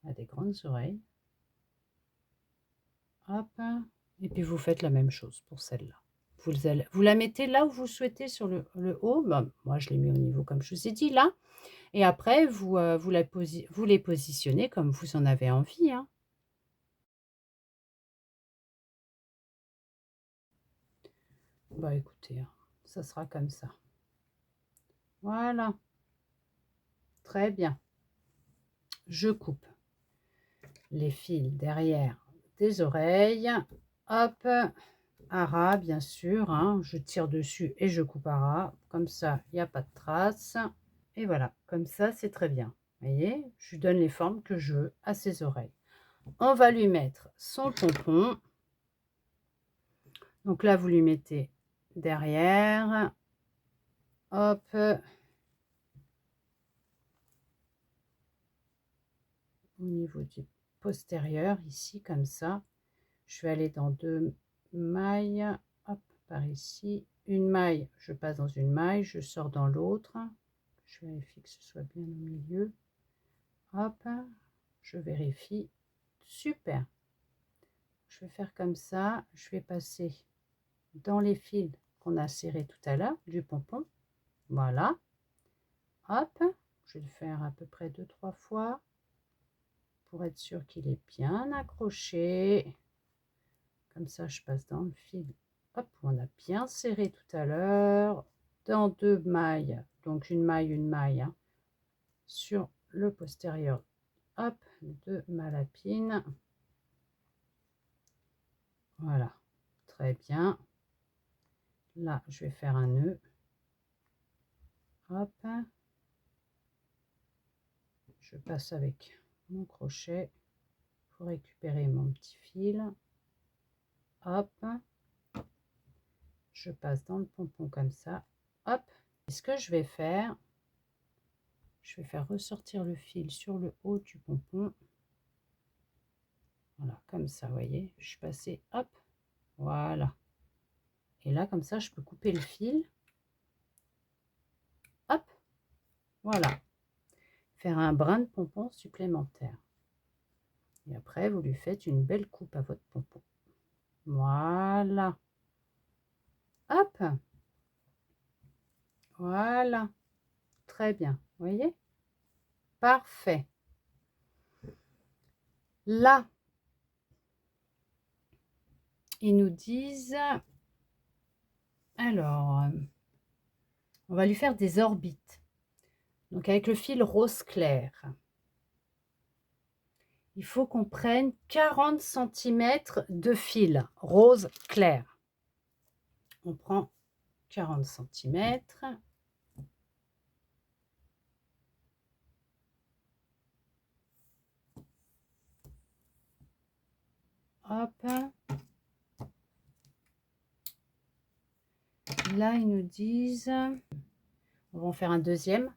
Elle a des grandes oreilles. Hop, et puis vous faites la même chose pour celle-là. Vous la mettez là où vous souhaitez sur le haut. Bah, moi, je l'ai mis au niveau, comme je vous ai dit, là. Et après, vous les positionnez comme vous en avez envie, hein. Bah, écoutez, hein, ça sera comme ça. Voilà, très bien. Je coupe les fils derrière des oreilles. Hop, à ras, bien sûr, hein. Je tire dessus et je coupe à ras. Comme ça, il n'y a pas de traces. Et voilà, comme ça, c'est très bien. Vous voyez, je lui donne les formes que je veux à ses oreilles. On va lui mettre son pompon. Donc là, vous lui mettez derrière. Hop. Au niveau du postérieur, ici, comme ça. Je vais aller dans 2 mailles. Hop, par ici. Une maille, je passe dans une maille, je sors dans l'autre. Je vérifie que ce soit bien au milieu. Hop, je vérifie. Super. Je vais faire comme ça. Je vais passer dans les fils qu'on a serrés tout à l'heure du pompon. Voilà. Hop, je vais le faire à peu près 2-3 fois pour être sûr qu'il est bien accroché. Comme ça, je passe dans le fil. Hop, on a bien serré tout à l'heure. Dans 2 mailles, donc une maille, hein, sur le postérieur. Hop, de ma lapine. Voilà, très bien. Là, je vais faire un nœud. Hop, je passe avec mon crochet pour récupérer mon petit fil. Hop, je passe dans le pompon comme ça. Hop, et ce que je vais faire ressortir le fil sur le haut du pompon. Voilà, comme ça, vous voyez, je suis passée, hop, voilà. Et là, comme ça, je peux couper le fil. Hop, voilà. Faire un brin de pompon supplémentaire. Et après, vous lui faites une belle coupe à votre pompon. Voilà. Hop. Voilà. Très bien. Vous voyez? Parfait. Là, ils nous disent, alors, on va lui faire des orbites. Donc, avec le fil rose clair. Il faut qu'on prenne 40 cm de fil rose clair. On prend 40 cm. Hop. Là, ils nous disent, on va en faire un deuxième.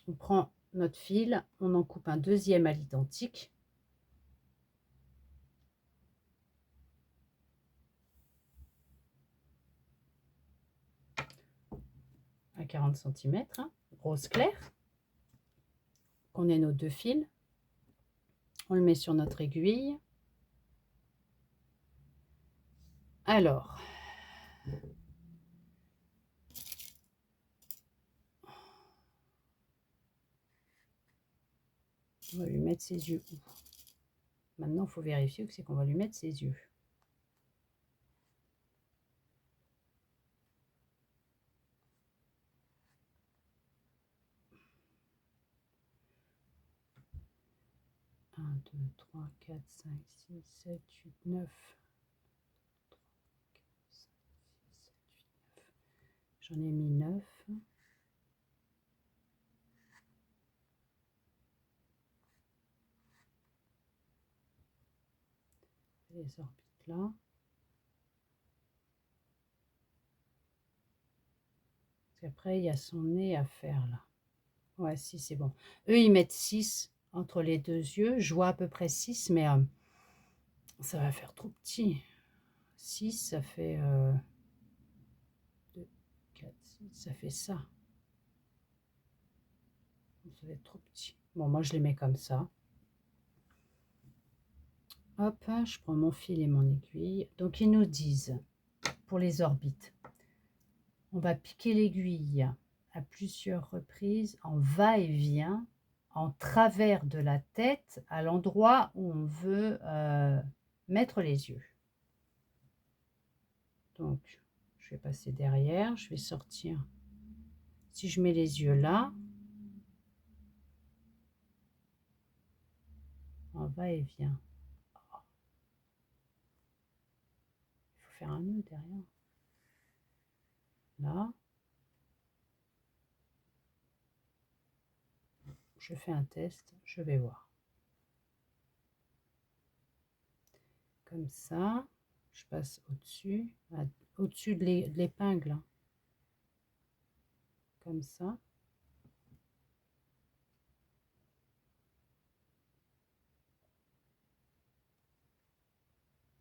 On prend notre fil, on en coupe un deuxième à l'identique. À 40 cm, hein, rose clair. On ait nos 2 fils. On le met sur notre aiguille. Alors, on va lui mettre ses yeux où? Maintenant, il faut vérifier que c'est qu'on va lui mettre ses yeux. Un, 2, 3, 4, 5, 6, 7, 8, 9. J'en ai mis 9. Les orbites là. Après, il y a son nez à faire là. Ouais, si, c'est bon. Eux, ils mettent 6 entre les deux yeux. Je vois à peu près 6, mais ça va faire trop petit. 6, ça fait 2, 4, 6, ça fait ça. Ça va être trop petit. Bon, moi, je les mets comme ça. Hop, je prends mon fil et mon aiguille. Donc, ils nous disent, pour les orbites, on va piquer l'aiguille à plusieurs reprises en va-et-vient, en travers de la tête, à l'endroit où on veut mettre les yeux. Donc, je vais passer derrière, je vais sortir. Si je mets les yeux là, en va-et-vient. Il faut faire un nœud derrière. Là. Je fais un test, je vais voir. Comme ça, je passe au-dessus, au-dessus de l'épingle. Comme ça.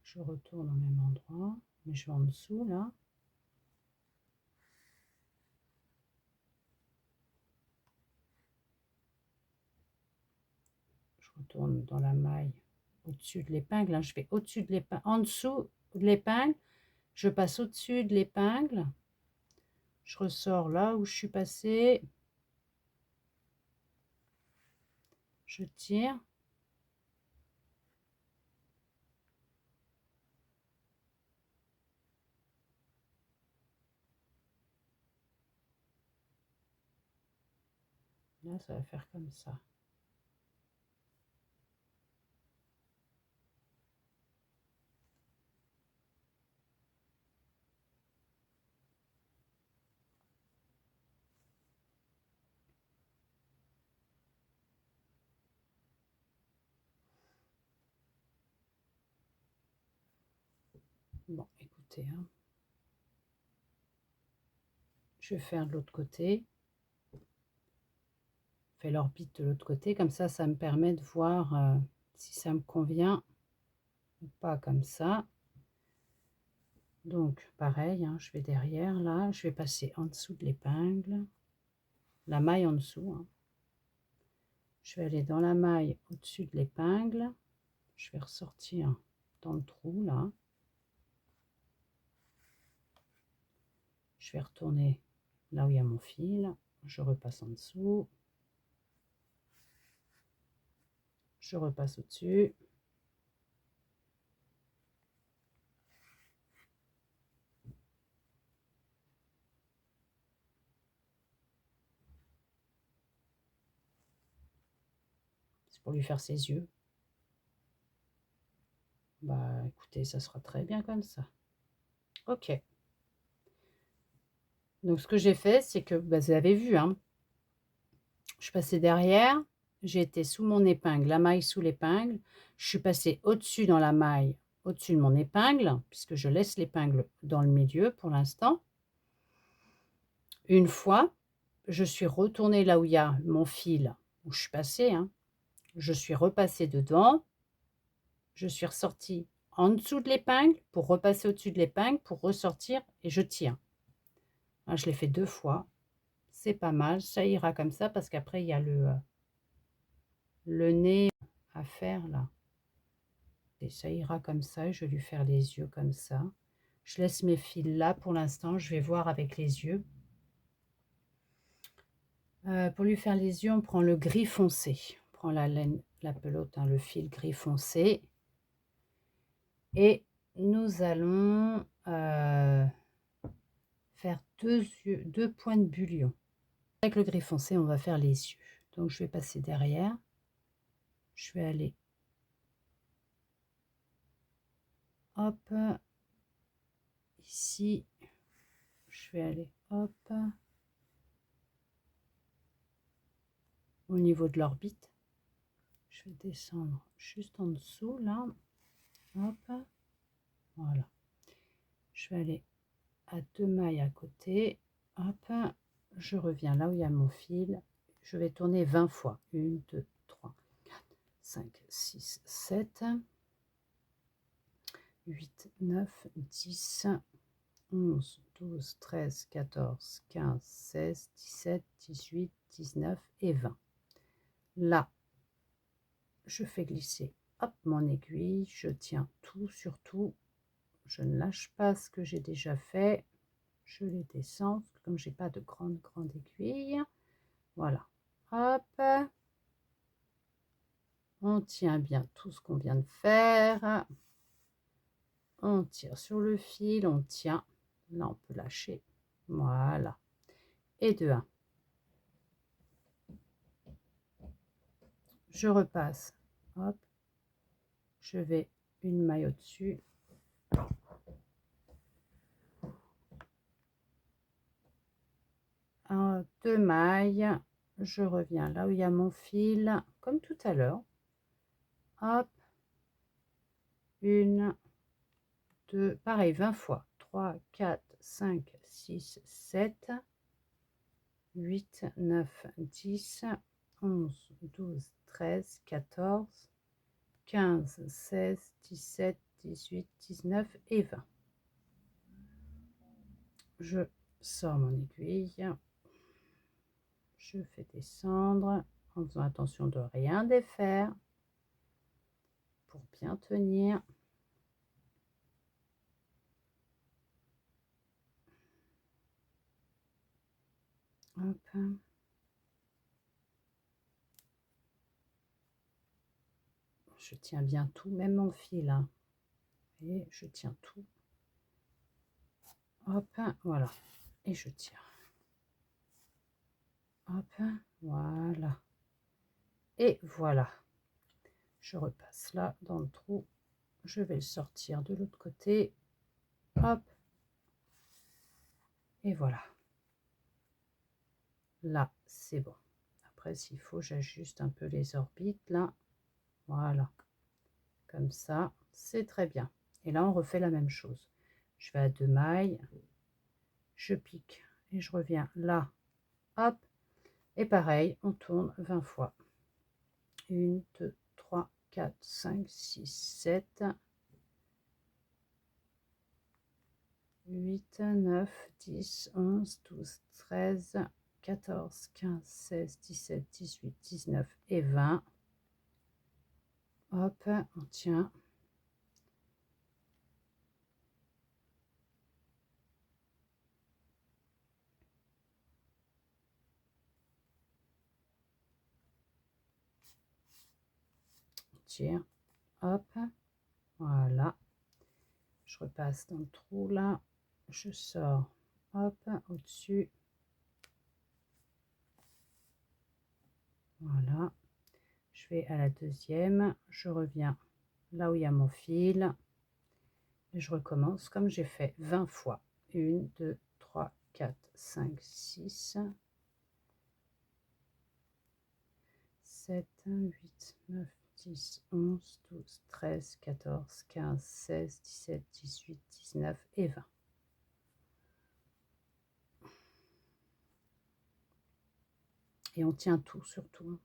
Je retourne au même endroit, mais je vais en dessous là. Je retourne dans la maille au-dessus de l'épingle. Hein. Je vais au-dessus de l'épingle, en dessous de l'épingle. Je passe au-dessus de l'épingle. Je ressors là où je suis passée. Je tire. Là, ça va faire comme ça. Bon, écoutez, hein. Je vais faire de l'autre côté. Je fais l'orbite de l'autre côté. Comme ça me permet de voir si ça me convient ou pas comme ça. Donc, pareil, hein, je vais derrière, là. Je vais passer en dessous de l'épingle. La maille en dessous. Hein. Je vais aller dans la maille au-dessus de l'épingle. Je vais ressortir dans le trou, là. Je vais retourner là où il y a mon fil. Je repasse en dessous. Je repasse au-dessus. C'est pour lui faire ses yeux. Bah écoutez, ça sera très bien comme ça. Ok. Donc ce que j'ai fait, c'est que, bah, vous avez vu, hein, je passais derrière, j'ai été sous mon épingle, la maille sous l'épingle, je suis passée au-dessus dans la maille, au-dessus de mon épingle, puisque je laisse l'épingle dans le milieu pour l'instant. Une fois, je suis retournée là où il y a mon fil, où je suis passée, hein. Je suis repassée dedans, je suis ressortie en dessous de l'épingle pour repasser au-dessus de l'épingle pour ressortir et je tiens. Ah, je l'ai fait 2 fois, c'est pas mal, ça ira comme ça parce qu'après il y a le nez à faire là et ça ira comme ça et je vais lui faire les yeux comme ça. Je laisse mes fils là pour l'instant, je vais voir avec les yeux. Pour lui faire les yeux, on prend le gris foncé. On prend la laine, la pelote, hein, le fil gris foncé et nous allons, faire 2 points de bullion. Avec le gris foncé, on va faire les yeux. Donc je vais passer derrière. Je vais aller hop, ici. Je vais aller hop, au niveau de l'orbite. Je vais descendre juste en dessous là. Hop, voilà. Je vais aller à 2 mailles à côté. Hop, je reviens là où il y a mon fil. Je vais tourner 20 fois. 1, 2, 3, 4, 5, 6, 7, 8, 9, 10, 11, 12, 13, 14, 15, 16, 17, 18, 19 et 20. Là, je fais glisser hop, mon aiguille, je tiens tout sur tout, je ne lâche pas ce que j'ai déjà fait, je les descends, comme j'ai pas de grande aiguille, voilà, hop, on tient bien tout ce qu'on vient de faire, on tire sur le fil, on tient, là on peut lâcher, voilà, et de 1. Je repasse, hop, je vais une maille au-dessus, 2 mailles, je reviens là où il y a mon fil, comme tout à l'heure, hop, 1, 2, pareil, 20 fois, 3, 4, 5, 6, 7, 8, 9, 10, 11, 12, 13, 14, 15, 16, 17, 18, 19 et 20. Je sors mon aiguille, je fais descendre en faisant attention de rien défaire pour bien tenir. Hop. Je tiens bien tout, même mon fil, hein. Et je tiens tout. Hop, voilà. Et je tire. Hop, voilà. Et voilà. Je repasse là dans le trou. Je vais le sortir de l'autre côté. Hop. Et voilà. Là, c'est bon. Après, s'il faut, j'ajuste un peu les orbites là. Voilà. Comme ça, c'est très bien. Et là, on refait la même chose. Je vais à 2 mailles. Je pique et je reviens là. Hop. Et pareil, on tourne 20 fois. 1, 2, 3, 4, 5, 6, 7, 8, 9, 10, 11, 12, 13, 14, 15, 16, 17, 18, 19 et 20. Hop, on tient. On tire. Hop, voilà. Je repasse dans le trou là. Je sors. Hop, au-dessus. Voilà. Je vais à la deuxième. Je reviens là où il y a mon fil. Et je recommence comme j'ai fait 20 fois. 1, 2, 3, 4, 5, 6, 7, 8, 9, 10, 11, 12, 13, 14, 15, 16, 17, 18, 19 et 20. Et on tient tout surtout.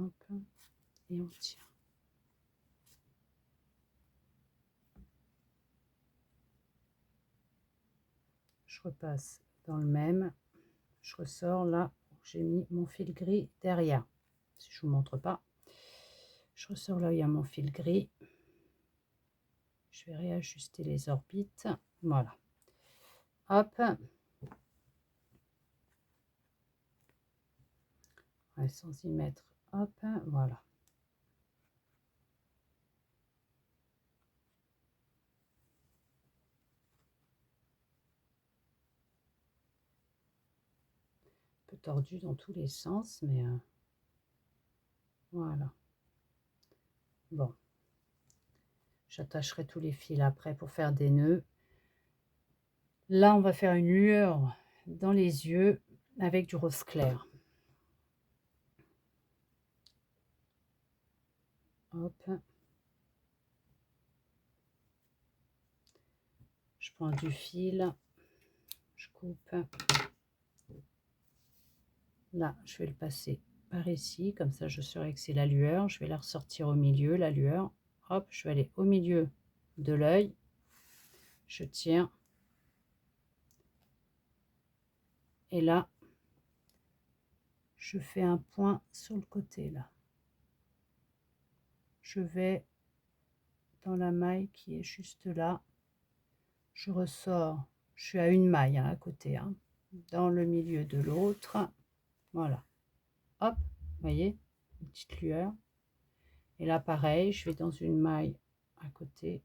hop, et on tire. Je repasse dans le même, je ressors là où j'ai mis mon fil gris derrière. Si je vous montre pas, je ressors là où il y a mon fil gris. Je vais réajuster les orbites, voilà. Hop. Ouais, sans y mettre, hop, voilà. Un peu tordu dans tous les sens, mais voilà. Bon, j'attacherai tous les fils après pour faire des nœuds. Là, on va faire une lueur dans les yeux avec du rose clair. Hop. Je prends du fil, je coupe. Là, je vais le passer par ici, comme ça je saurai que c'est la lueur. Je vais la ressortir au milieu, la lueur. Hop, je vais aller au milieu de l'œil. Je tiens. Et là, je fais un point sur le côté là. Je vais dans la maille qui est juste là. Je ressors, je suis à une maille hein, à côté, hein, dans le milieu de l'autre. Voilà. Hop, vous voyez, une petite lueur. Et là, pareil, je vais dans une maille à côté.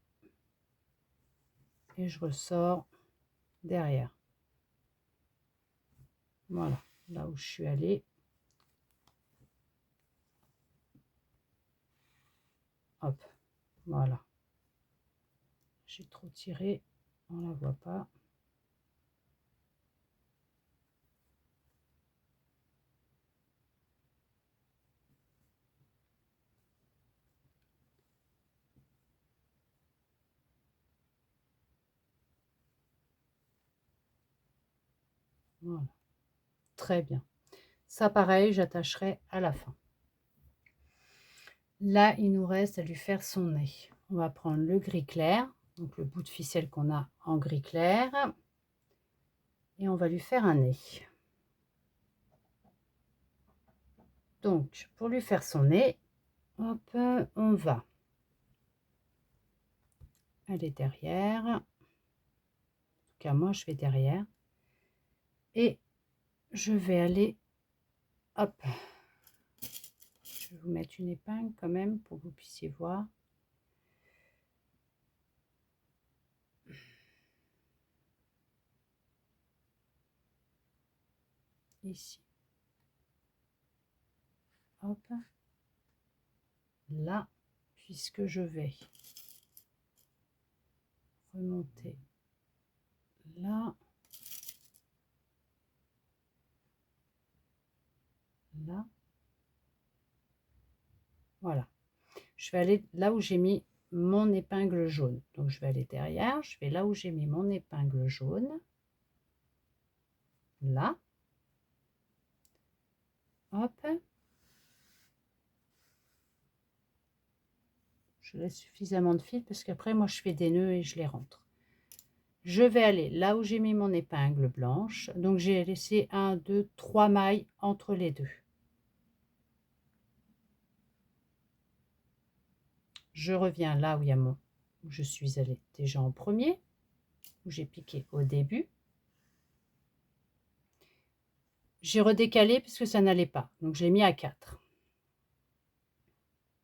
Et je ressors derrière. Voilà, là où je suis allée. Hop, voilà. J'ai trop tiré, on la voit pas. Voilà, très bien. Ça, pareil, j'attacherai à la fin. Là, il nous reste à lui faire son nez. On va prendre le gris clair, donc le bout de ficelle qu'on a en gris clair, et on va lui faire un nez. Donc, pour lui faire son nez, hop, on va aller derrière. En tout cas, moi, je vais derrière. Et je vais aller, hop, je vais vous mettre une épingle quand même pour que vous puissiez voir. Ici. Hop. Là, puisque je vais remonter là. Là. Voilà. Je vais aller là où j'ai mis mon épingle jaune. Donc, je vais aller derrière. Je vais là où j'ai mis mon épingle jaune. Là. Hop. Je laisse suffisamment de fil parce qu'après, moi, je fais des nœuds et je les rentre. Je vais aller là où j'ai mis mon épingle blanche. Donc, j'ai laissé 1, 2, 3 mailles entre les deux. Je reviens là où il y a où je suis allée déjà en premier, où j'ai piqué au début. J'ai redécalé parce que ça n'allait pas, donc j'ai mis à 4.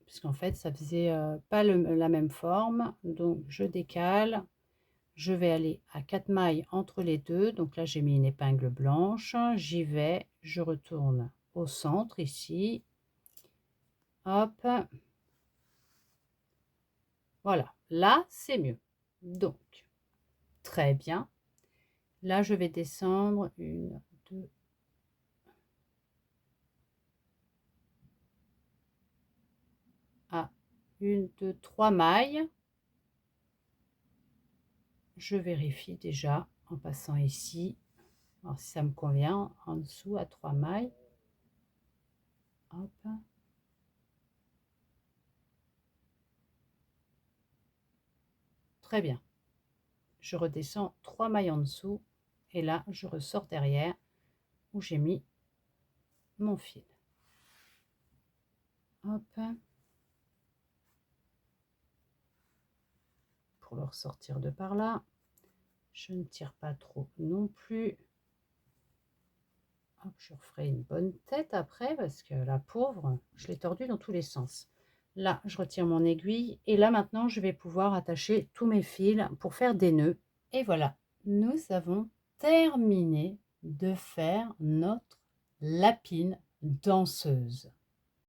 Parce qu'en fait, ça faisait pas la même forme, donc je décale. Je vais aller à 4 mailles entre les deux, donc là j'ai mis une épingle blanche. J'y vais, je retourne au centre ici. Hop. Voilà, là c'est mieux. Donc, très bien. Là, je vais descendre 1, 2, 1, 2, 3 mailles. Je vérifie déjà en passant ici. Alors, si ça me convient, en dessous à 3 mailles. Hop. Très bien. Je redescends 3 mailles en dessous et là, je ressors derrière où j'ai mis mon fil. Hop. Pour le ressortir de par là. Je ne tire pas trop non plus. Hop, je referai une bonne tête après parce que la pauvre, je l'ai tordue dans tous les sens. Là, je retire mon aiguille et là maintenant, je vais pouvoir attacher tous mes fils pour faire des nœuds. Et voilà, nous avons terminé de faire notre lapine danseuse.